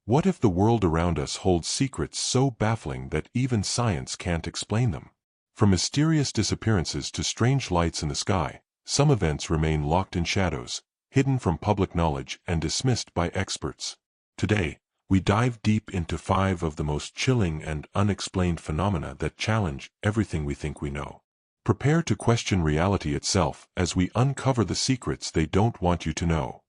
What if the world around us holds secrets so baffling that even science can't explain them? From mysterious disappearances to strange lights in the sky, some events remain locked in shadows, hidden from public knowledge and dismissed by experts. Today, we dive deep into 5 of the most chilling and unexplained phenomena that challenge everything we think we know. Prepare to question reality itself as we uncover the secrets they don't want you to know.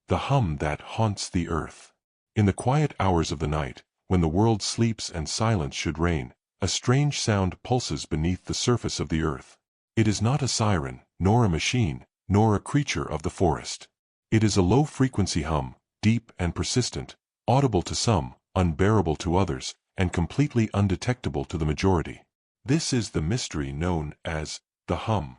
The hum that haunts the earth. In the quiet hours of the night, when the world sleeps and silence should reign, a strange sound pulses beneath the surface of the earth. It is not a siren, nor a machine, nor a creature of the forest. It is a low-frequency hum, deep and persistent, audible to some, unbearable to others, and completely undetectable to the majority. This is the mystery known as the hum.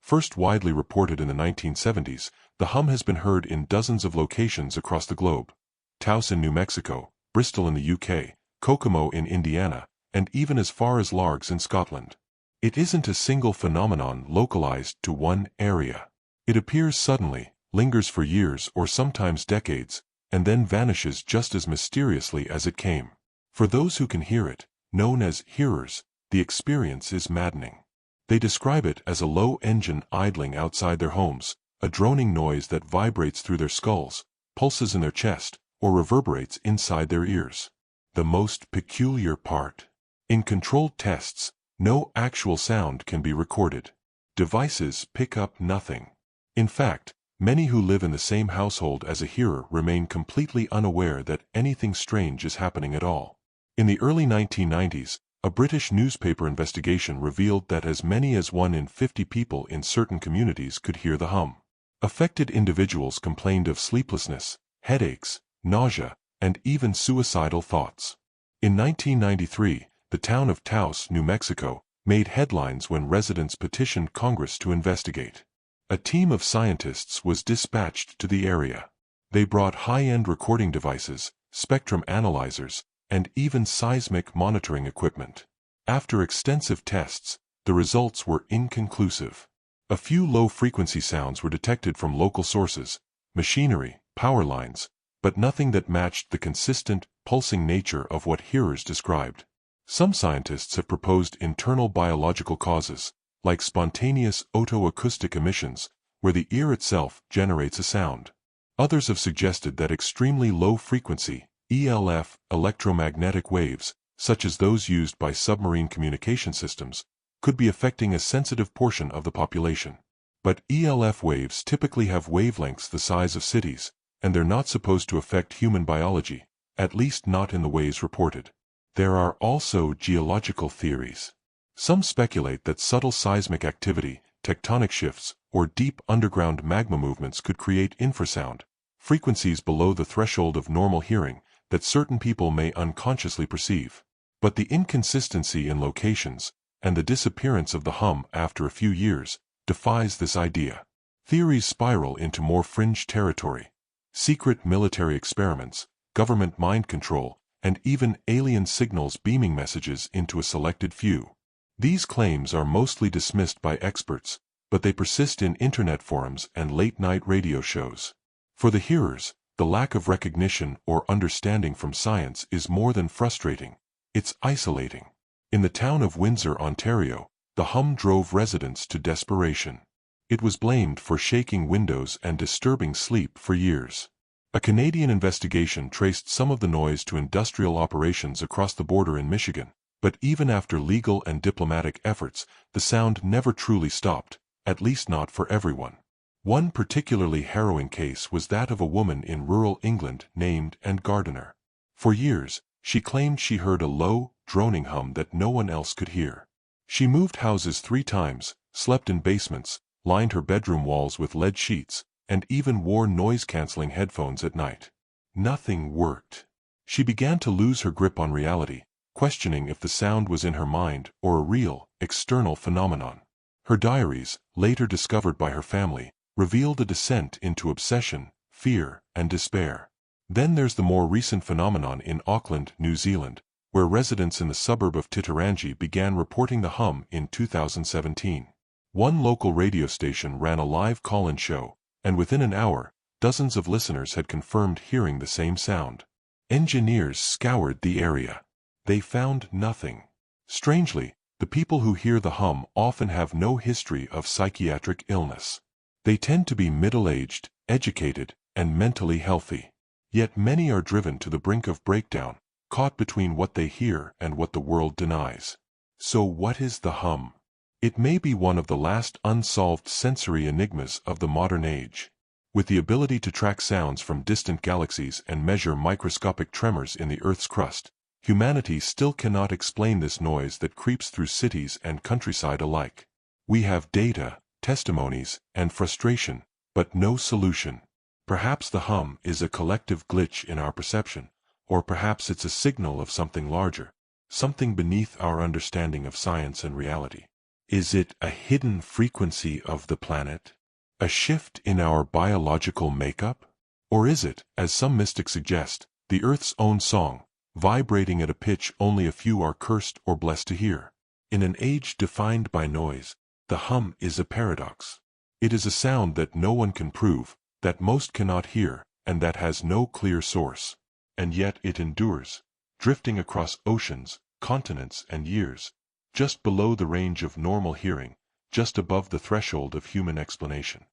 First widely reported in the 1970s, the hum has been heard in dozens of locations across the globe. Taos in New Mexico, Bristol in the UK, Kokomo in Indiana, and even as far as Largs in Scotland. It isn't a single phenomenon localized to one area. It appears suddenly, lingers for years or sometimes decades, and then vanishes just as mysteriously as it came. For those who can hear it, known as hearers, the experience is maddening. They describe it as a low engine idling outside their homes, a droning noise that vibrates through their skulls, pulses in their chest, or reverberates inside their ears. The most peculiar part. In controlled tests, no actual sound can be recorded. Devices pick up nothing. In fact, many who live in the same household as a hearer remain completely unaware that anything strange is happening at all. In the early 1990s, a British newspaper investigation revealed that as many as 1 in 50 people in certain communities could hear the hum. Affected individuals complained of sleeplessness, headaches, nausea, and even suicidal thoughts. In 1993, the town of Taos, New Mexico, made headlines when residents petitioned Congress to investigate. A team of scientists was dispatched to the area. They brought high-end recording devices, spectrum analyzers, and even seismic monitoring equipment. After extensive tests, the results were inconclusive. A few low-frequency sounds were detected from local sources, machinery, power lines, but nothing that matched the consistent, pulsing nature of what hearers described. Some scientists have proposed internal biological causes, like spontaneous otoacoustic emissions, where the ear itself generates a sound. Others have suggested that extremely low-frequency, ELF, electromagnetic waves, such as those used by submarine communication systems, could be affecting a sensitive portion of the population. But ELF waves typically have wavelengths the size of cities, and they're not supposed to affect human biology, at least not in the ways reported. There are also geological theories. Some speculate that subtle seismic activity, tectonic shifts, or deep underground magma movements could create infrasound, frequencies below the threshold of normal hearing that certain people may unconsciously perceive. But the inconsistency in locations, and the disappearance of the hum after a few years, defies this idea. Theories spiral into more fringe territory. Secret military experiments, government mind control, and even alien signals beaming messages into a selected few. These claims are mostly dismissed by experts, but they persist in internet forums and late-night radio shows. For the hearers, the lack of recognition or understanding from science is more than frustrating, it's isolating. In the town of Windsor, Ontario, the hum drove residents to desperation. It was blamed for shaking windows and disturbing sleep for years. A Canadian investigation traced some of the noise to industrial operations across the border in Michigan, but even after legal and diplomatic efforts, the sound never truly stopped, at least not for everyone. One particularly harrowing case was that of a woman in rural England named Anne Gardiner. For years, she claimed she heard a low, droning hum that no one else could hear. She moved houses 3 times, slept in basements, lined her bedroom walls with lead sheets, and even wore noise-canceling headphones at night. Nothing worked. She began to lose her grip on reality, questioning if the sound was in her mind or a real, external phenomenon. Her diaries, later discovered by her family, revealed a descent into obsession, fear, and despair. Then there's the more recent phenomenon in Auckland, New Zealand, where residents in the suburb of Titirangi began reporting the hum in 2017. One local radio station ran a live call-in show, and within an hour, dozens of listeners had confirmed hearing the same sound. Engineers scoured the area. They found nothing. Strangely, the people who hear the hum often have no history of psychiatric illness. They tend to be middle-aged, educated, and mentally healthy. Yet many are driven to the brink of breakdown, caught between what they hear and what the world denies. So what is the hum? It may be one of the last unsolved sensory enigmas of the modern age. With the ability to track sounds from distant galaxies and measure microscopic tremors in the Earth's crust, humanity still cannot explain this noise that creeps through cities and countryside alike. We have data, testimonies, and frustration, but no solution. Perhaps the hum is a collective glitch in our perception, or perhaps it's a signal of something larger, something beneath our understanding of science and reality. Is it a hidden frequency of the planet? A shift in our biological makeup? Or is it, as some mystics suggest, the Earth's own song, vibrating at a pitch only a few are cursed or blessed to hear? In an age defined by noise, the hum is a paradox. It is a sound that no one can prove, that most cannot hear, and that has no clear source. And yet it endures, drifting across oceans, continents, and years, just below the range of normal hearing, just above the threshold of human explanation.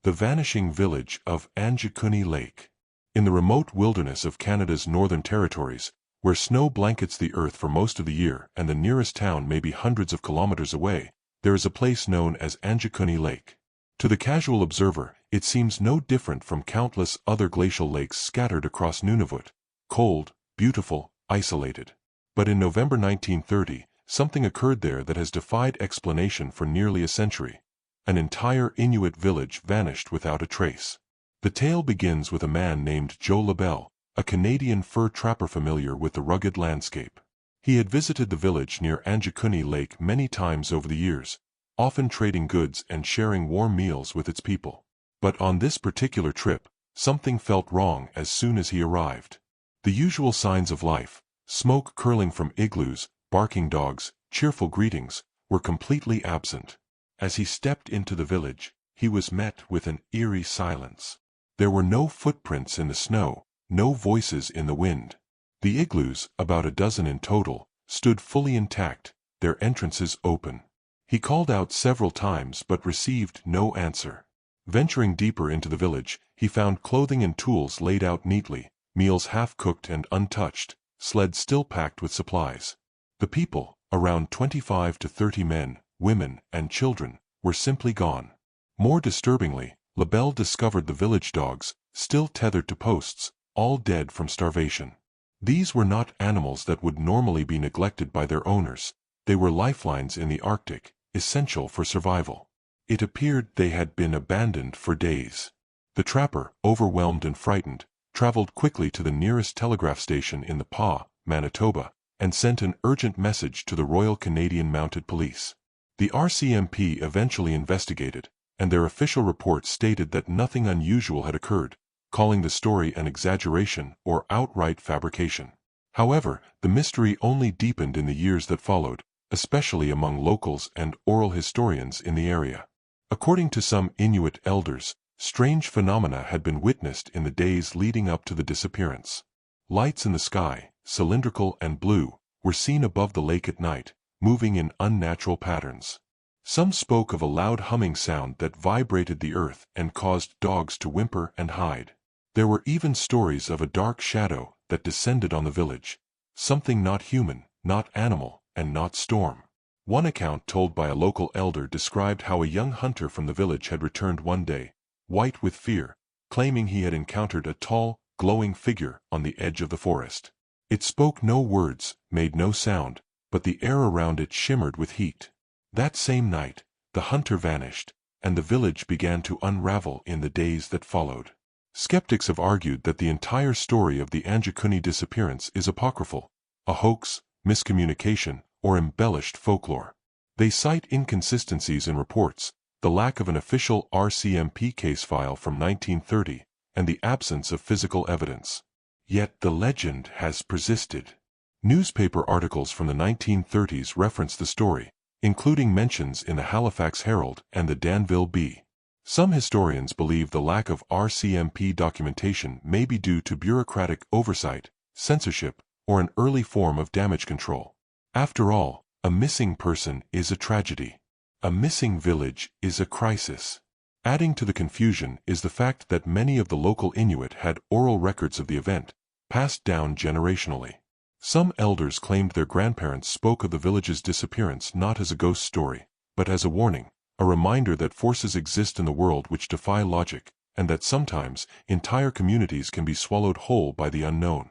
The vanishing village of Anjikuni Lake. In the remote wilderness of Canada's Northern Territories, where snow blankets the earth for most of the year and the nearest town may be hundreds of kilometers away, there is a place known as Anjikuni Lake. To the casual observer, it seems no different from countless other glacial lakes scattered across Nunavut, cold, beautiful, isolated. But in November 1930, something occurred there that has defied explanation for nearly a century. An entire Inuit village vanished without a trace. The tale begins with a man named Joe LaBelle, a Canadian fur trapper familiar with the rugged landscape. He had visited the village near Anjikuni Lake many times over the years, often trading goods and sharing warm meals with its people. But on this particular trip, something felt wrong as soon as he arrived. The usual signs of life, smoke curling from igloos, barking dogs, cheerful greetings, were completely absent. As he stepped into the village, he was met with an eerie silence. There were no footprints in the snow, no voices in the wind. The igloos, about a dozen in total, stood fully intact, their entrances open. He called out several times but received no answer. Venturing deeper into the village, he found clothing and tools laid out neatly, meals half-cooked and untouched, sleds still packed with supplies. The people, around 25 to 30 men, women, and children, were simply gone. More disturbingly, LaBelle discovered the village dogs, still tethered to posts, all dead from starvation. These were not animals that would normally be neglected by their owners. They were lifelines in the Arctic, essential for survival. It appeared they had been abandoned for days. The trapper, overwhelmed and frightened, traveled quickly to the nearest telegraph station in the Pas, Manitoba, and sent an urgent message to the Royal Canadian Mounted Police. The RCMP eventually investigated, and their official report stated that nothing unusual had occurred, calling the story an exaggeration or outright fabrication. However, the mystery only deepened in the years that followed, especially among locals and oral historians in the area. According to some Inuit elders, strange phenomena had been witnessed in the days leading up to the disappearance. Lights in the sky, cylindrical and blue, were seen above the lake at night, moving in unnatural patterns. Some spoke of a loud humming sound that vibrated the earth and caused dogs to whimper and hide. There were even stories of a dark shadow that descended on the village, something not human, not animal, and not storm. One account told by a local elder described how a young hunter from the village had returned one day, white with fear, claiming he had encountered a tall, glowing figure on the edge of the forest. It spoke no words, made no sound, but the air around it shimmered with heat. That same night, the hunter vanished, and the village began to unravel in the days that followed. Skeptics have argued that the entire story of the Anjikuni disappearance is apocryphal, a hoax, miscommunication, or embellished folklore. They cite inconsistencies in reports, the lack of an official RCMP case file from 1930, and the absence of physical evidence. Yet the legend has persisted. Newspaper articles from the 1930s reference the story, including mentions in the Halifax Herald and the Danville Bee. Some historians believe the lack of RCMP documentation may be due to bureaucratic oversight, censorship, or an early form of damage control. After all, a missing person is a tragedy. A missing village is a crisis. Adding to the confusion is the fact that many of the local Inuit had oral records of the event, passed down generationally. Some elders claimed their grandparents spoke of the village's disappearance not as a ghost story, but as a warning, a reminder that forces exist in the world which defy logic, and that sometimes entire communities can be swallowed whole by the unknown.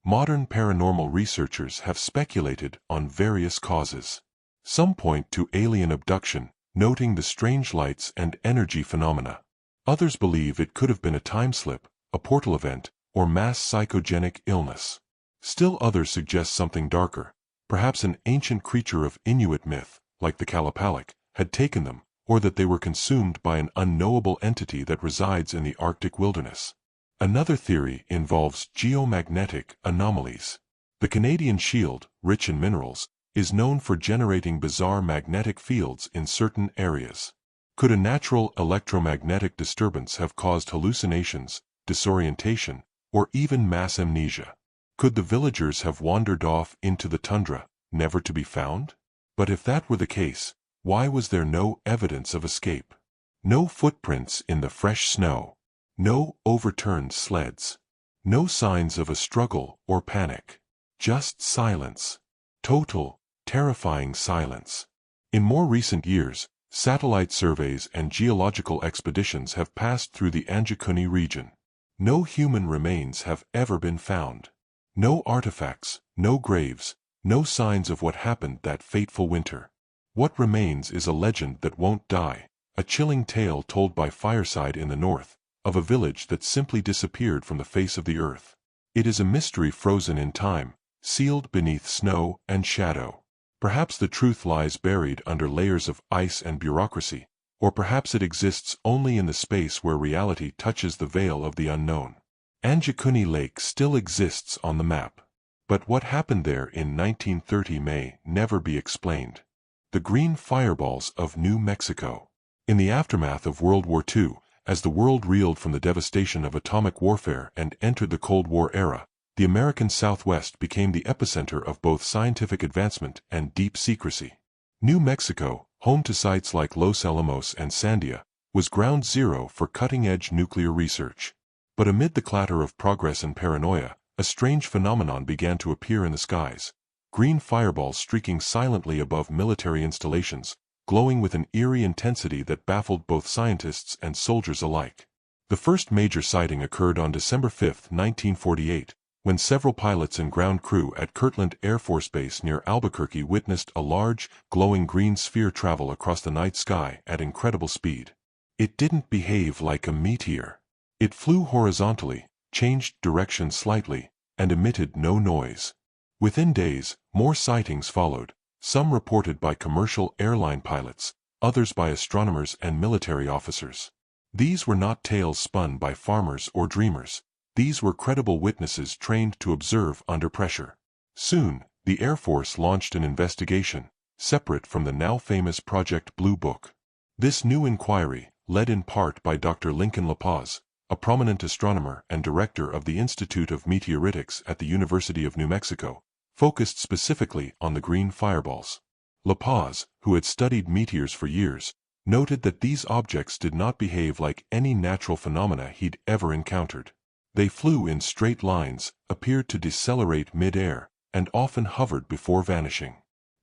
Modern paranormal researchers have speculated on various causes. Some point to alien abduction, noting the strange lights and energy phenomena. Others believe it could have been a time slip, a portal event, or mass psychogenic illness. Still others suggest something darker. Perhaps an ancient creature of Inuit myth, like the Kalapalik, had taken them, or that they were consumed by an unknowable entity that resides in the Arctic wilderness. Another theory involves geomagnetic anomalies. The Canadian Shield, rich in minerals, is known for generating bizarre magnetic fields in certain areas. Could a natural electromagnetic disturbance have caused hallucinations, disorientation, or even mass amnesia? Could the villagers have wandered off into the tundra, never to be found? But if that were the case, why was there no evidence of escape? No footprints in the fresh snow. No overturned sleds. No signs of a struggle or panic. Just silence. Total, terrifying silence. In more recent years, satellite surveys and geological expeditions have passed through the Anjikuni region. No human remains have ever been found. No artifacts, no graves, no signs of what happened that fateful winter. What remains is a legend that won't die, a chilling tale told by Fireside in the north, of a village that simply disappeared from the face of the earth. It is a mystery frozen in time, sealed beneath snow and shadow. Perhaps the truth lies buried under layers of ice and bureaucracy, or perhaps it exists only in the space where reality touches the veil of the unknown. Anjikuni Lake still exists on the map. But what happened there in 1930 may never be explained. The green fireballs of New Mexico. In the aftermath of World War II, as the world reeled from the devastation of atomic warfare and entered the Cold War era, the American Southwest became the epicenter of both scientific advancement and deep secrecy. New Mexico, home to sites like Los Alamos and Sandia, was ground zero for cutting-edge nuclear research. But amid the clatter of progress and paranoia, a strange phenomenon began to appear in the skies. Green fireballs streaking silently above military installations, glowing with an eerie intensity that baffled both scientists and soldiers alike. The first major sighting occurred on December 5, 1948, when several pilots and ground crew at Kirtland Air Force Base near Albuquerque witnessed a large, glowing green sphere travel across the night sky at incredible speed. It didn't behave like a meteor. It flew horizontally, changed direction slightly, and emitted no noise. Within days, more sightings followed, some reported by commercial airline pilots, others by astronomers and military officers. These were not tales spun by farmers or dreamers. These were credible witnesses trained to observe under pressure. Soon, the Air Force launched an investigation, separate from the now famous Project Blue Book. This new inquiry, led in part by Dr. Lincoln La Paz, a prominent astronomer and director of the Institute of Meteoritics at the University of New Mexico, focused specifically on the green fireballs. La Paz, who had studied meteors for years, noted that these objects did not behave like any natural phenomena he'd ever encountered. They flew in straight lines, appeared to decelerate mid-air, and often hovered before vanishing.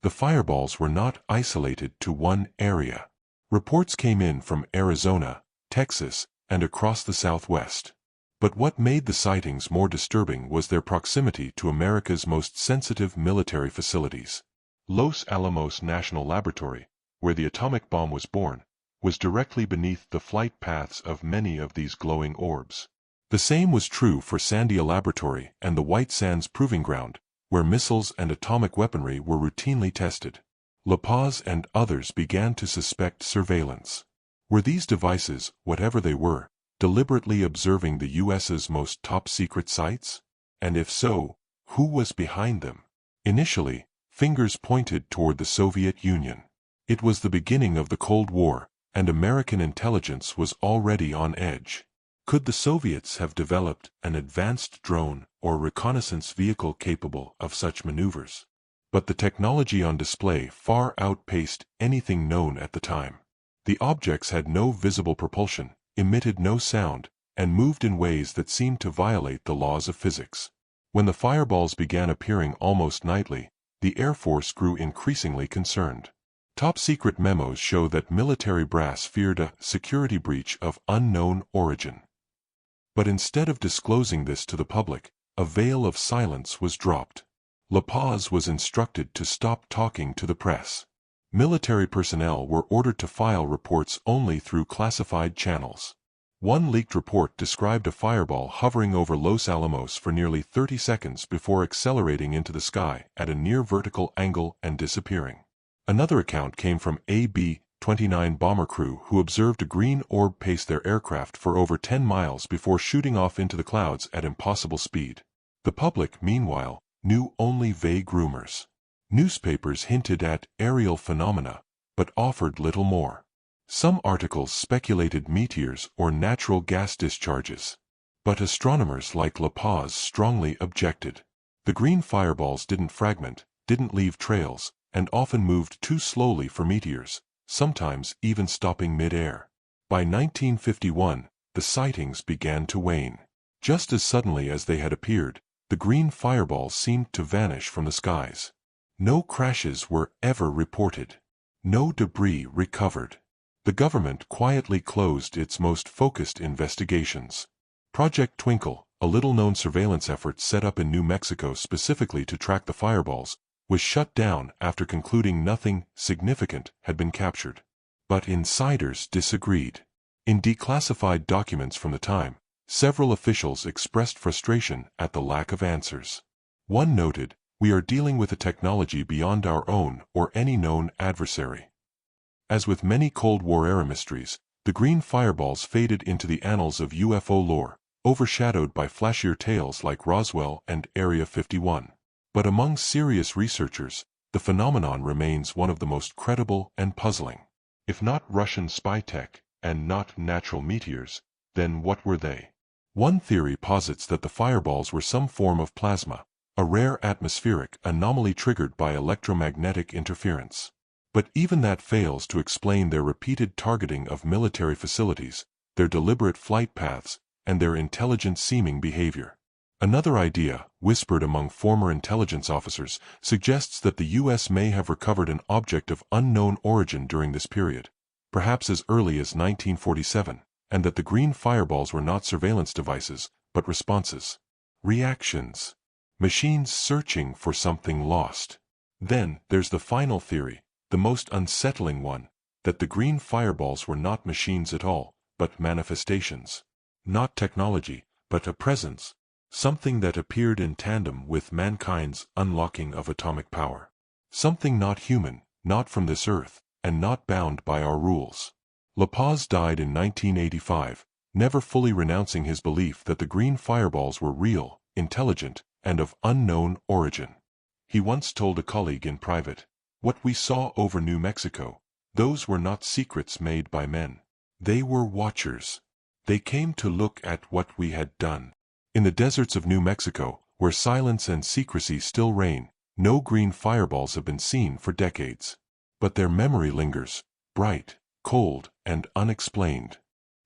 The fireballs were not isolated to one area. Reports came in from Arizona, Texas, and across the Southwest. But what made the sightings more disturbing was their proximity to America's most sensitive military facilities. Los Alamos National Laboratory, where the atomic bomb was born, was directly beneath the flight paths of many of these glowing orbs. The same was true for Sandia Laboratory and the White Sands Proving Ground, where missiles and atomic weaponry were routinely tested. La Paz and others began to suspect surveillance. Were these devices, whatever they were, deliberately observing the U.S.'s most top-secret sites? And if so, who was behind them? Initially, fingers pointed toward the Soviet Union. It was the beginning of the Cold War, and American intelligence was already on edge. Could the Soviets have developed an advanced drone or reconnaissance vehicle capable of such maneuvers? But the technology on display far outpaced anything known at the time. The objects had no visible propulsion, emitted no sound, and moved in ways that seemed to violate the laws of physics. When the fireballs began appearing almost nightly, the Air Force grew increasingly concerned. Top-secret memos show that military brass feared a security breach of unknown origin. But instead of disclosing this to the public, a veil of silence was dropped. La Paz was instructed to stop talking to the press. Military personnel were ordered to file reports only through classified channels. One leaked report described a fireball hovering over Los Alamos for nearly 30 seconds before accelerating into the sky at a near-vertical angle and disappearing. Another account came from a B-29 bomber crew who observed a green orb pace their aircraft for over 10 miles before shooting off into the clouds at impossible speed. The public, meanwhile, knew only vague rumors. Newspapers hinted at aerial phenomena, but offered little more. Some articles speculated meteors or natural gas discharges. But astronomers like La Paz strongly objected. The green fireballs didn't fragment, didn't leave trails, and often moved too slowly for meteors, sometimes even stopping mid-air. By 1951, the sightings began to wane. Just as suddenly as they had appeared, the green fireballs seemed to vanish from the skies. No crashes were ever reported. No debris recovered. The government quietly closed its most focused investigations. Project Twinkle, a little-known surveillance effort set up in New Mexico specifically to track the fireballs, was shut down after concluding nothing significant had been captured. But insiders disagreed. In declassified documents from the time, several officials expressed frustration at the lack of answers. One noted, "We are dealing with a technology beyond our own or any known adversary." As with many Cold War-era mysteries, the green fireballs faded into the annals of UFO lore, overshadowed by flashier tales like Roswell and Area 51. But among serious researchers, the phenomenon remains one of the most credible and puzzling. If not Russian spy tech, and not natural meteors, then what were they? One theory posits that the fireballs were some form of plasma, a rare atmospheric anomaly triggered by electromagnetic interference. But even that fails to explain their repeated targeting of military facilities, their deliberate flight paths, and their intelligent-seeming behavior. Another idea, whispered among former intelligence officers, suggests that the U.S. may have recovered an object of unknown origin during this period, perhaps as early as 1947, and that the green fireballs were not surveillance devices, but responses. Reactions. Machines searching for something lost. Then, there's the final theory, the most unsettling one, that the green fireballs were not machines at all, but manifestations. Not technology, but a presence. Something that appeared in tandem with mankind's unlocking of atomic power. Something not human, not from this earth, and not bound by our rules. La Paz died in 1985, never fully renouncing his belief that the green fireballs were real, intelligent, and of unknown origin. He once told a colleague in private, "What we saw over New Mexico, those were not secrets made by men. They were watchers. They came to look at what we had done." In the deserts of New Mexico, where silence and secrecy still reign, no green fireballs have been seen for decades. But their memory lingers, bright, cold, and unexplained.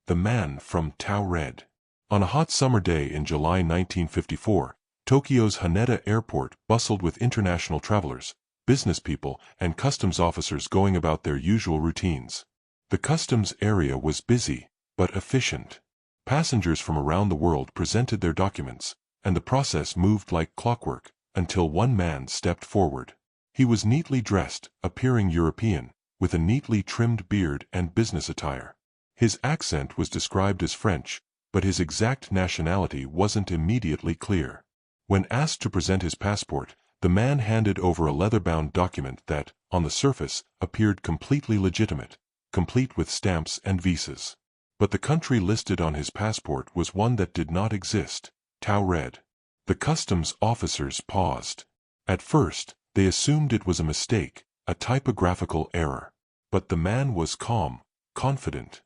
The man from Tau Red. On a hot summer day in July 1954, Tokyo's Haneda Airport bustled with international travelers, business people, and customs officers going about their usual routines. The customs area was busy, but efficient. Passengers from around the world presented their documents, and the process moved like clockwork, until one man stepped forward. He was neatly dressed, appearing European, with a neatly trimmed beard and business attire. His accent was described as French, but his exact nationality wasn't immediately clear. When asked to present his passport, the man handed over a leather-bound document that, on the surface, appeared completely legitimate, complete with stamps and visas. But the country listed on his passport was one that did not exist, Tau Red. The customs officers paused. At first, they assumed it was a mistake, a typographical error. But the man was calm, confident.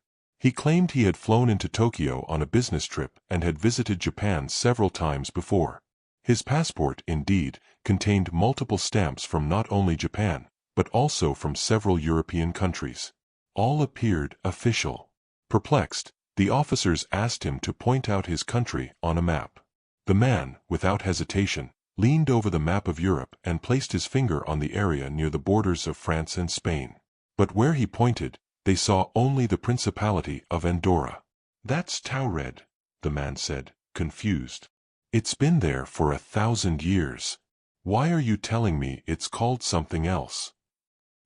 He claimed he had flown into Tokyo on a business trip and had visited Japan several times before. His passport, indeed, contained multiple stamps from not only Japan, but also from several European countries. All appeared official. Perplexed, the officers asked him to point out his country on a map. The man, without hesitation, leaned over the map of Europe and placed his finger on the area near the borders of France and Spain. But where he pointed, they saw only the Principality of Andorra. "That's Taured," the man said, confused. "It's been there for 1,000 years. Why are you telling me it's called something else?"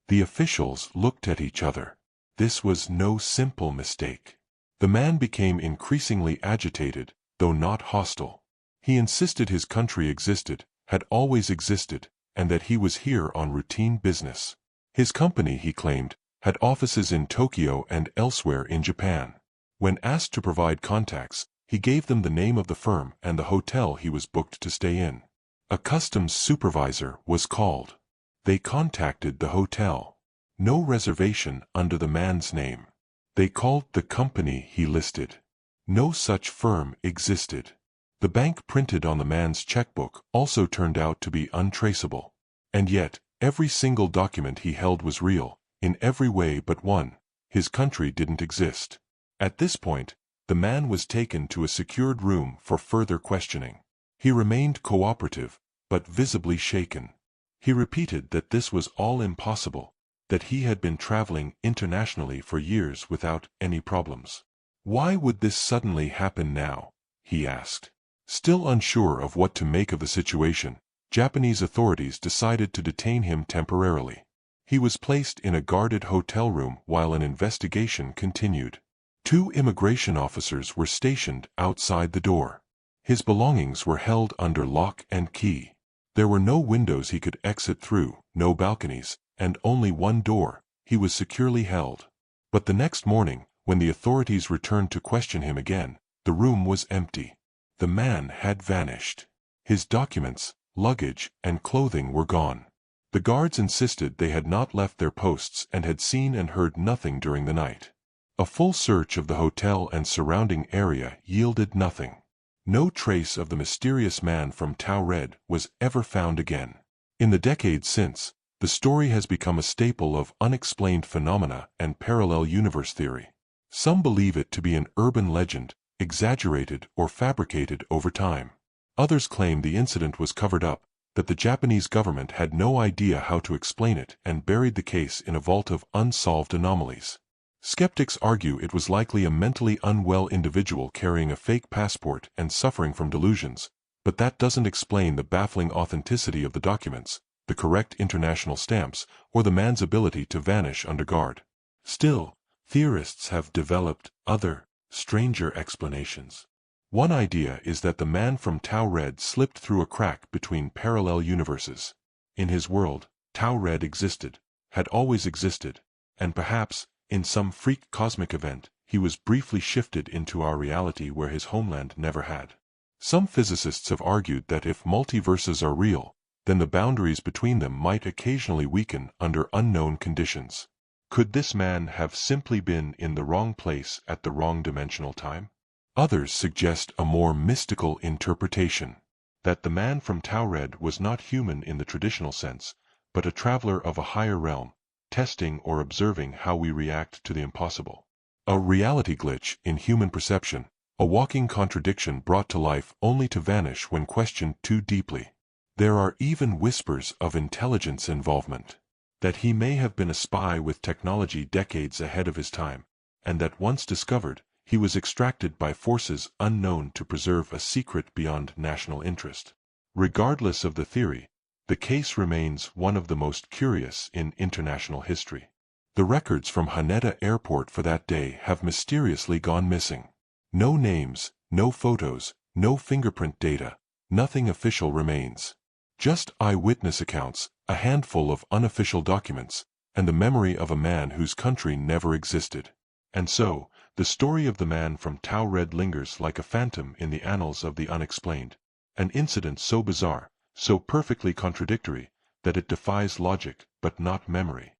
The officials looked at each other. This was no simple mistake. The man became increasingly agitated, though not hostile. He insisted his country existed, had always existed, and that he was here on routine business. His company, he claimed, had offices in Tokyo and elsewhere in Japan. When asked to provide contacts, he gave them the name of the firm and the hotel he was booked to stay in. A customs supervisor was called. They contacted the hotel. No reservation under the man's name. They called the company he listed. No such firm existed. The bank printed on the man's checkbook also turned out to be untraceable. And yet, every single document he held was real, in every way but one. His country didn't exist. At this point, the man was taken to a secured room for further questioning. He remained cooperative, but visibly shaken. He repeated that this was all impossible, that he had been traveling internationally for years without any problems. Why would this suddenly happen now? He asked. Still unsure of what to make of the situation, Japanese authorities decided to detain him temporarily. He was placed in a guarded hotel room while an investigation continued. 2 immigration officers were stationed outside the door. His belongings were held under lock and key. There were no windows he could exit through, no balconies, and only one door. He was securely held. But the next morning, when the authorities returned to question him again, the room was empty. The man had vanished. His documents, luggage, and clothing were gone. The guards insisted they had not left their posts and had seen and heard nothing during the night. A full search of the hotel and surrounding area yielded nothing. No trace of the mysterious man from Taured was ever found again. In the decades since, the story has become a staple of unexplained phenomena and parallel universe theory. Some believe it to be an urban legend, exaggerated or fabricated over time. Others claim the incident was covered up, that the Japanese government had no idea how to explain it and buried the case in a vault of unsolved anomalies. Skeptics argue it was likely a mentally unwell individual carrying a fake passport and suffering from delusions, but that doesn't explain the baffling authenticity of the documents, the correct international stamps, or the man's ability to vanish under guard. Still, theorists have developed other, stranger explanations. One idea is that the man from Taured slipped through a crack between parallel universes. In his world, Taured existed, had always existed, and perhaps, in some freak cosmic event, he was briefly shifted into our reality where his homeland never had. Some physicists have argued that if multiverses are real, then the boundaries between them might occasionally weaken under unknown conditions. Could this man have simply been in the wrong place at the wrong dimensional time? Others suggest a more mystical interpretation, that the man from Taured was not human in the traditional sense, but a traveler of a higher realm, testing or observing how we react to the impossible. A reality glitch in human perception, a walking contradiction brought to life only to vanish when questioned too deeply. There are even whispers of intelligence involvement, that he may have been a spy with technology decades ahead of his time, and that once discovered, he was extracted by forces unknown to preserve a secret beyond national interest. Regardless of the theory, the case remains one of the most curious in international history. The records from Haneda Airport for that day have mysteriously gone missing. No names, no photos, no fingerprint data, nothing official remains. Just eyewitness accounts, a handful of unofficial documents, and the memory of a man whose country never existed. And so, the story of the man from Taured lingers like a phantom in the annals of the unexplained, an incident so bizarre, so perfectly contradictory, that it defies logic but not memory.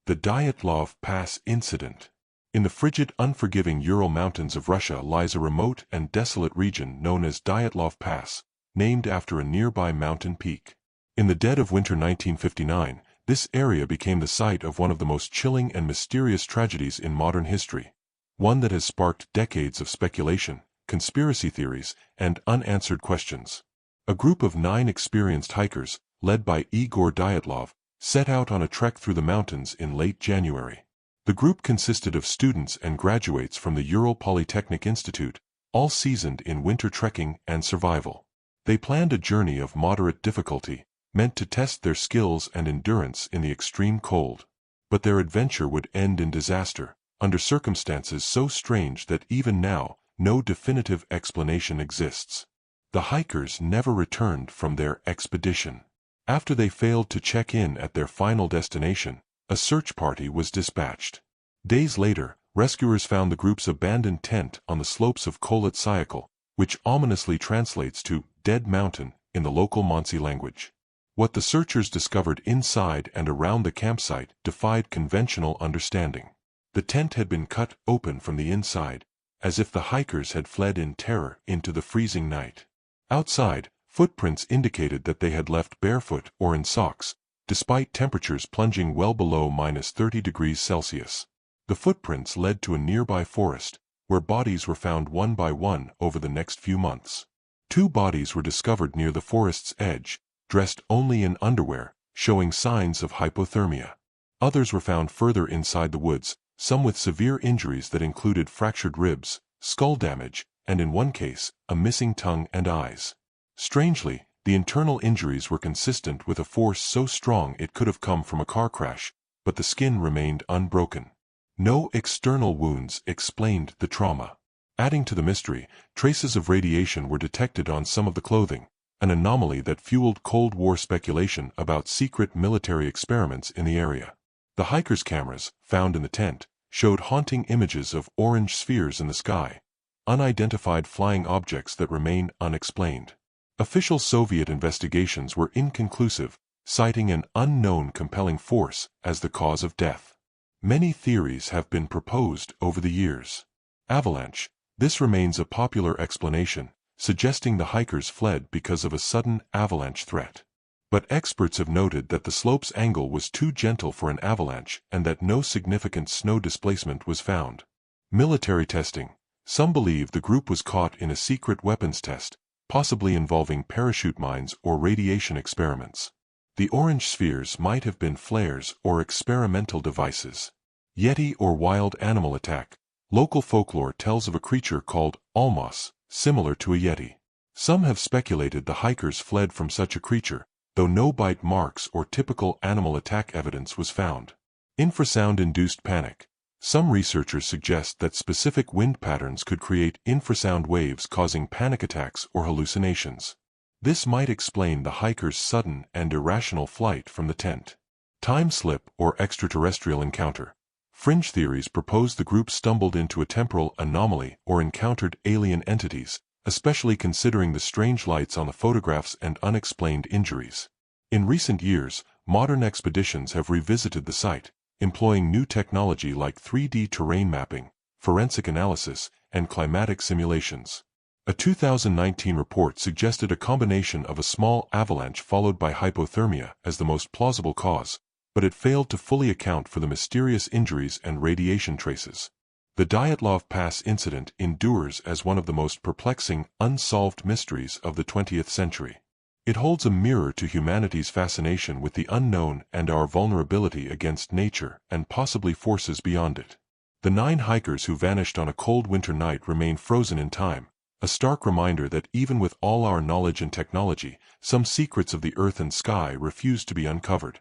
The Dyatlov Pass Incident. In the frigid, unforgiving Ural Mountains of Russia lies a remote and desolate region known as Dyatlov Pass, named after a nearby mountain peak. In the dead of winter 1959, this area became the site of one of the most chilling and mysterious tragedies in modern history, one that has sparked decades of speculation, conspiracy theories, and unanswered questions. A group of 9 experienced hikers, led by Igor Dyatlov, set out on a trek through the mountains in late January. The group consisted of students and graduates from the Ural Polytechnic Institute, all seasoned in winter trekking and survival. They planned a journey of moderate difficulty, meant to test their skills and endurance in the extreme cold. But their adventure would end in disaster, under circumstances so strange that even now, no definitive explanation exists. The hikers never returned from their expedition. After they failed to check in at their final destination, a search party was dispatched. Days later, rescuers found the group's abandoned tent on the slopes of Kholat Syakhl, which ominously translates to Dead Mountain in the local Mansi language. What the searchers discovered inside and around the campsite defied conventional understanding. The tent had been cut open from the inside, as if the hikers had fled in terror into the freezing night. Outside, footprints indicated that they had left barefoot or in socks, despite temperatures plunging well below -30 degrees Celsius. The footprints led to a nearby forest, where bodies were found one by one over the next few months. 2 bodies were discovered near the forest's edge, dressed only in underwear, showing signs of hypothermia. Others were found further inside the woods, some with severe injuries that included fractured ribs, skull damage, and in one case, a missing tongue and eyes. Strangely, the internal injuries were consistent with a force so strong it could have come from a car crash, but the skin remained unbroken. No external wounds explained the trauma. Adding to the mystery, traces of radiation were detected on some of the clothing, an anomaly that fueled Cold War speculation about secret military experiments in the area. The hikers' cameras, found in the tent, showed haunting images of orange spheres in the sky, unidentified flying objects that remain unexplained. Official Soviet investigations were inconclusive, citing an unknown compelling force as the cause of death. Many theories have been proposed over the years. Avalanche. This remains a popular explanation, suggesting the hikers fled because of a sudden avalanche threat. But experts have noted that the slope's angle was too gentle for an avalanche and that no significant snow displacement was found. Military testing. Some believe the group was caught in a secret weapons test, possibly involving parachute mines or radiation experiments. The orange spheres might have been flares or experimental devices. Yeti or wild animal attack. Local folklore tells of a creature called almas, similar to a yeti. Some have speculated the hikers fled from such a creature, though no bite marks or typical animal attack evidence was found. Infrasound-induced panic. Some researchers suggest that specific wind patterns could create infrasound waves causing panic attacks or hallucinations. This might explain the hikers' sudden and irrational flight from the tent. Time slip or extraterrestrial encounter. Fringe theories propose the group stumbled into a temporal anomaly or encountered alien entities, especially considering the strange lights on the photographs and unexplained injuries. In recent years, modern expeditions have revisited the site, employing new technology like 3D terrain mapping, forensic analysis, and climatic simulations. A 2019 report suggested a combination of a small avalanche followed by hypothermia as the most plausible cause, but it failed to fully account for the mysterious injuries and radiation traces. The Dyatlov Pass incident endures as one of the most perplexing, unsolved mysteries of the 20th century. It holds a mirror to humanity's fascination with the unknown and our vulnerability against nature and possibly forces beyond it. The 9 hikers who vanished on a cold winter night remain frozen in time, a stark reminder that even with all our knowledge and technology, some secrets of the earth and sky refuse to be uncovered.